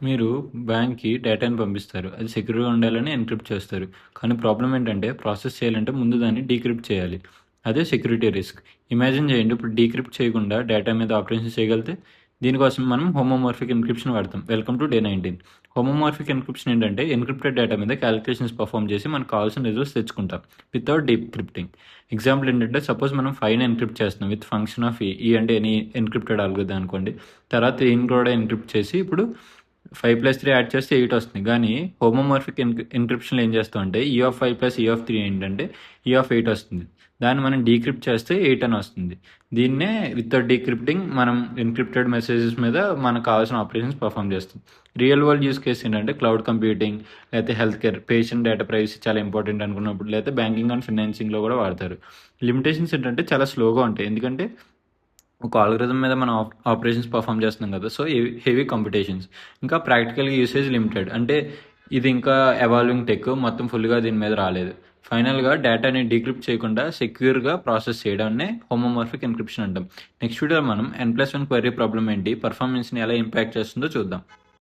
మీరు బ్యాంక్‌కి డేటాని పంపిస్తారు. అది సెక్యూర్‌గా ఉండాలని ఎన్క్రిప్ట్ చేస్తారు. కానీ ప్రాబ్లమ్ ఏంటంటే ప్రాసెస్ చేయాలంటే ముందు దాన్ని డీక్రిప్ట్ చేయాలి. అదే సెక్యూరిటీ రిస్క్. ఇమాజిన్ చేయండి ఇప్పుడు డీక్రిప్ట్ చేయకుండా డేటా మీద ఆపరేషన్స్ చేయగలిగితే దీనికోసం మనం హోమోమార్ఫిక్ ఎన్క్రిప్షన్ వాడతాం. Welcome to day 19. Homomorphic encryption ఏంటంటే ఎన్క్రిప్టెడ్ డేటా మీద క్యాలిక్యులేషన్స్ పర్ఫామ్ చేసి మనకు కావాల్సిన రిజల్ట్స్ తెచ్చుకుంటాం వితౌట్ డీక్రిప్టింగ్. ఎగ్జాంపుల్ ఏంటంటే సపోజ్ మనం 5ని ఎన్క్రిప్ట్ చేస్తున్నాం విత్ ఫంక్షన్ ఆఫ్ ఈ అంటే ఎనీ ఎన్క్రిప్టెడ్ అల్గోరిథం అనుకోండి. తర్వాత 3ని కూడా ఎన్క్రిప్ట్ చేసి ఇప్పుడు 5+3 యాడ్ చేస్తే 8 వస్తుంది. కానీ హోమోమార్ఫిక్ ఎన్క్రిప్షన్లో ఏం చేస్తాం అంటే E5+E3 ఏంటంటే E8 వస్తుంది. దాన్ని మనం డీక్రిప్ట్ చేస్తే 8 అని వస్తుంది. దీన్నే వితౌట్ డీక్రిప్టింగ్ మనం ఎన్క్రిప్టెడ్ మెసేజెస్ మీద మనకు కావాల్సిన ఆపరేషన్స్ పర్ఫామ్ చేస్తాం. రియల్ వరల్డ్ యూస్ కేసు ఏంటంటే క్లౌడ్ కంప్యూటింగ్, లేకపోతే health care, patient data privacy చాలా ఇంపార్టెంట్ అనుకున్నప్పుడు, లేకపోతే బ్యాంకింగ్ అండ్ ఫైనాన్సింగ్లో కూడా వాడతారు. లిమిటేషన్స్ ఏంటంటే చాలా స్లోగా ఉంటాయి. ఎందుకంటే ఒక ఆల్గరిథం మీద మనం ఆపరేషన్స్ పర్ఫామ్ చేస్తున్నాం కదా, సో హెవీ కంప్యూటేషన్స్. ఇంకా ప్రాక్టికల్గా యూసేజ్ లిమిటెడ్, అంటే ఇది ఇంకా ఎవాల్వింగ్ టెక్, మొత్తం ఫుల్గా దీని మీద రాలేదు. ఫైనల్గా డేటాని డీక్రిప్ట్ చేయకుండా సెక్యూర్గా ప్రాసెస్ చేయడాన్నే హోమోమార్ఫిక్ ఎన్క్రిప్షన్ అంటాం. నెక్స్ట్ వీడియోలో మనం N+1 క్వెరీ ప్రాబ్లం ఏంటి, పర్ఫార్మెన్స్ని ఎలా ఇంపాక్ట్ చేస్తుందో చూద్దాం.